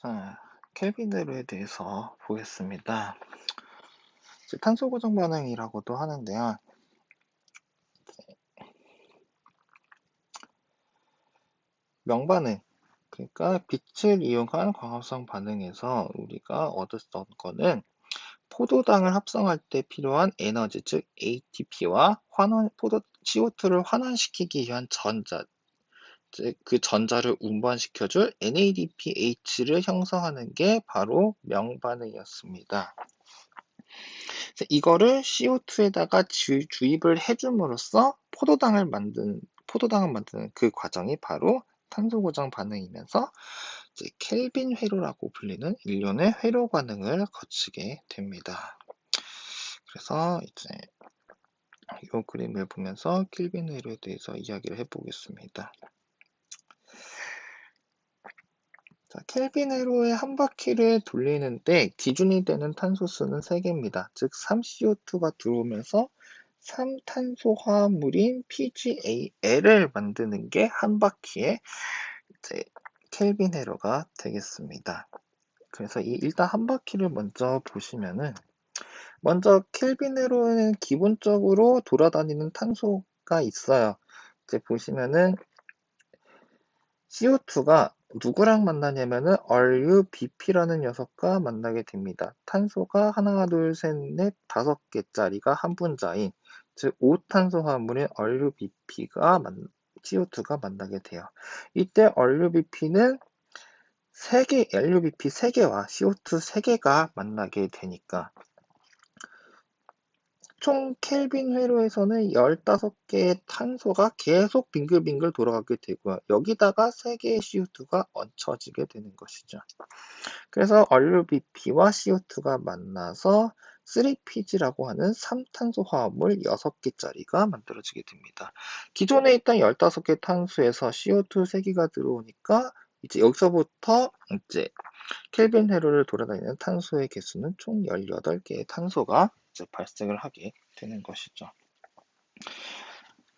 자, 켈빈으로에 대해서 보겠습니다. 탄소 고정 반응이라고도 하는데요. 명반응, 그러니까 빛을 이용한 광합성 반응에서 우리가 얻었던 거는 포도당을 합성할 때 필요한 에너지, 즉 ATP와 CO2를 환원시키기 위한 전자, 즉 그 전자를 운반시켜줄 NADPH를 형성하는 게 바로 명반응이었습니다. 이거를 CO2에다가 주입을 해줌으로써 포도당을 만드는 그 과정이 바로 탄소 고정 반응이면서 이제 켈빈 회로라고 불리는 일련의 회로 반응을 거치게 됩니다. 그래서 이제 이 그림을 보면서 켈빈 회로에 대해서 이야기를 해보겠습니다. 자, 켈빈 회로의 한 바퀴를 돌리는데 기준이 되는 탄소수는 3개입니다. 즉 3CO2가 들어오면서 3탄소화합물인 PgAl을 만드는 게 한 바퀴의 이제 켈빈 회로가 되겠습니다. 그래서 일단 한 바퀴를 먼저 보시면은 먼저 켈빈 회로에는 기본적으로 돌아다니는 탄소가 있어요. 이제 보시면은 CO2가 누구랑 만나냐면은 RUBP라는 녀석과 만나게 됩니다. 탄소가 하나, 둘, 셋, 넷, 5개짜리가 한 분자인 즉 5탄소화합물인 RUBP가 CO2가 만나게 돼요. 이때 RUBP는 LUBP 3개와 CO2 3개가 만나게 되니까 총 켈빈 회로에서는 15개의 탄소가 계속 빙글빙글 돌아가게 되고요. 여기다가 3개의 CO2가 얹혀지게 되는 것이죠. 그래서 RUBP와 CO2가 만나서 3PG라고 하는 3탄소 화합물 6개짜리가 만들어지게 됩니다. 기존에 있던 15개 탄소에서 CO2 3개가 들어오니까 이제 여기서부터 이제 켈빈 회로를 돌아다니는 탄소의 개수는 총 18개의 탄소가 이제 발생을 하게 되는 것이죠.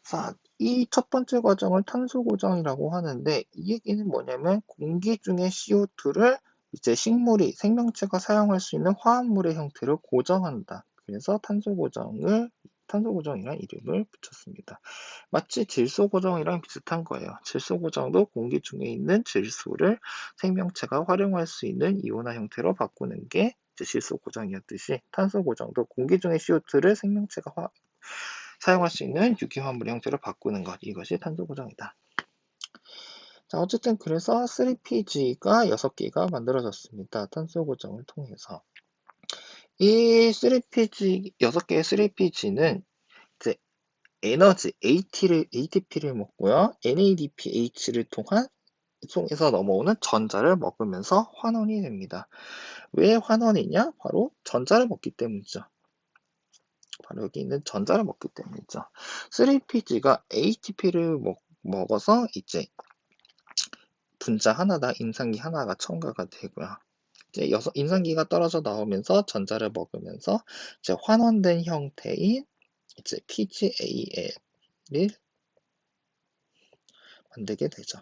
자, 이 첫 번째 과정을 탄소 고정이라고 하는데 이 얘기는 뭐냐면 공기 중에 CO2를 이제 생명체가 사용할 수 있는 화합물의 형태로 고정한다. 그래서 탄소 고정이라는 이름을 붙였습니다. 마치 질소 고정이랑 비슷한 거예요. 질소 고정도 공기 중에 있는 질소를 생명체가 활용할 수 있는 이온화 형태로 바꾸는 게 질소 고정이었듯이 탄소 고정도 공기 중의 CO2를 생명체가 사용할 수 있는 유기화합물 형태로 바꾸는 것, 이것이 탄소 고정이다. 자, 어쨌든 그래서 3PG가 6개가 만들어졌습니다. 탄소 고정을 통해서. 이 3PG, 6개의 3PG는 이제 에너지 ATP를 먹고요. NADPH를 통해서 넘어오는 전자를 먹으면서 환원이 됩니다. 왜 환원이냐? 바로 전자를 먹기 때문이죠. 바로 여기 있는 전자를 먹기 때문이죠. 3PG가 ATP를 먹어서 이제 분자 하나당 인산기 하나가 첨가가 되고요. 이제 인산기가 떨어져 나오면서 전자를 먹으면서 이제 환원된 형태인 이제 PgAl을 만들게 되죠.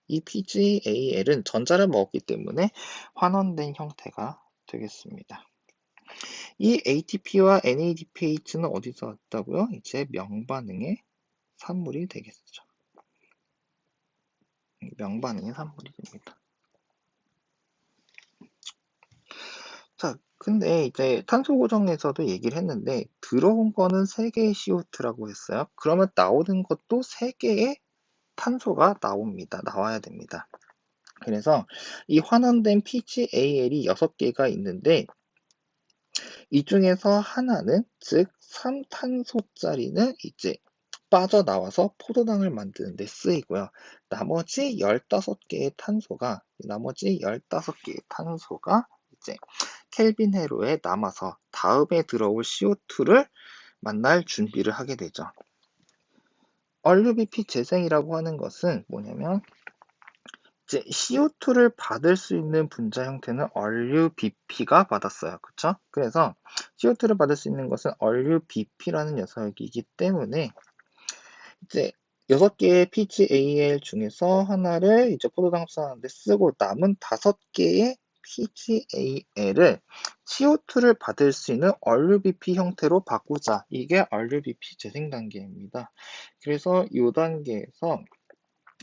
이 PgAl은 전자를 먹었기 때문에 환원된 형태가 되겠습니다. 이 ATP와 NADPH는 어디서 왔다고요? 이제 명반응의 산물이 되겠죠. 명반응의 산물이 됩니다. 자, 근데 이제 탄소 고정에서도 얘기를 했는데 들어온 거는 3개의 CO2라고 했어요. 그러면 나오는 것도 3개의 탄소가 나와야 됩니다. 그래서 이 환원된 PgAl이 6개가 있는데 이 중에서 하나는 즉 3탄소짜리는 이제 빠져나와서 포도당을 만드는 데 쓰이고요. 나머지 15개의 탄소가 이제 켈빈 회로에 남아서 다음에 들어올 CO2를 만날 준비를 하게 되죠. RUBP 재생이라고 하는 것은 뭐냐면 이제 CO2를 받을 수 있는 분자 형태는 RUBP가 받았어요. 그쵸? 그래서 CO2를 받을 수 있는 것은 RUBP라는 녀석이기 때문에 이제 6개의 PgAl 중에서 하나를 이제 포도당 합성하는데 쓰고 남은 5개의 PgAl을 CO2를 받을 수 있는 RUBP 형태로 바꾸자. 이게 RUBP 재생 단계입니다. 그래서 이 단계에서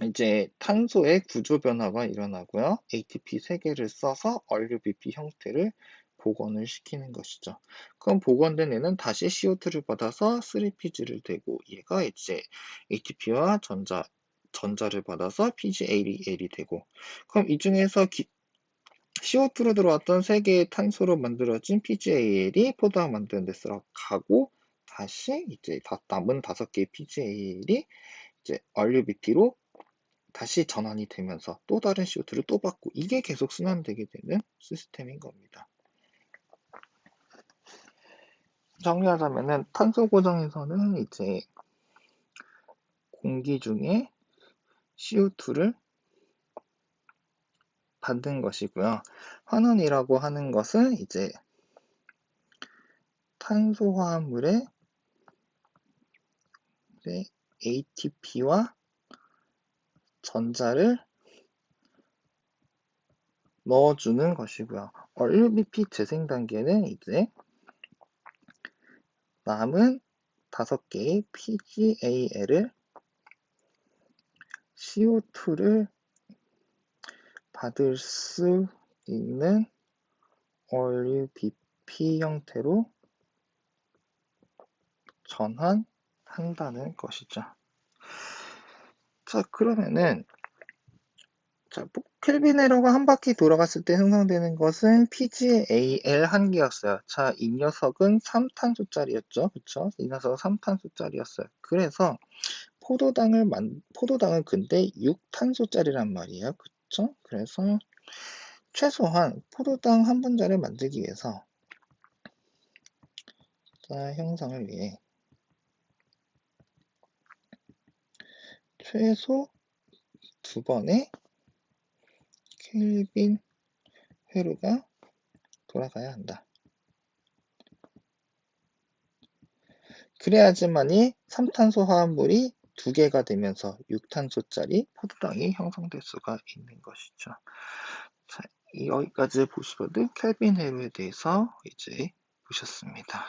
이제 탄소의 구조 변화가 일어나고요. ATP 3개를 써서 RUBP 형태를 복원을 시키는 것이죠. 그럼 복원된 애는 다시 CO2를 받아서 3Pg를 대고 얘가 이제 ATP와 전자를 받아서 PgAl이 되고, 그럼 이 중에서 CO2로 들어왔던 3개의 탄소로 만들어진 PgAl이 포도당 만드는 데 들어가고, 다시 이제 남은 5개의 PgAl이 이제 RUBP로 다시 전환이 되면서 또 다른 CO2를 또 받고, 이게 계속 순환되게 되는 시스템인 겁니다. 정리하자면은 탄소 고정에서는 이제 공기 중에 CO2를 받는 것이고요. 환원이라고 하는 것은 이제 탄소화합물에 ATP와 전자를 넣어주는 것이고요. RUBP 재생 단계는 이제 남은 5개의 PgAl을 CO2를 받을 수 있는 RUBP 형태로 전환한다는 것이죠. 자, 그러면은 켈빈 에러가 한 바퀴 돌아갔을 때 형성되는 것은 PgAl 한 개였어요. 자, 이 녀석은 3탄소짜리였죠. 그쵸? 이 녀석은 3탄소짜리였어요. 그래서 포도당은 근데 6탄소짜리란 말이에요. 그쵸? 그래서 최소한 포도당 한 분자를 만들기 위해서 형성을 위해 최소 2번의 켈빈 회로가 돌아가야 한다. 그래야지만이 3탄소 화합물이 2개가 되면서 6탄소짜리 포도당이 형성될 수가 있는 것이죠. 자, 여기까지 보시거든 켈빈 회로에 대해서 이제 보셨습니다.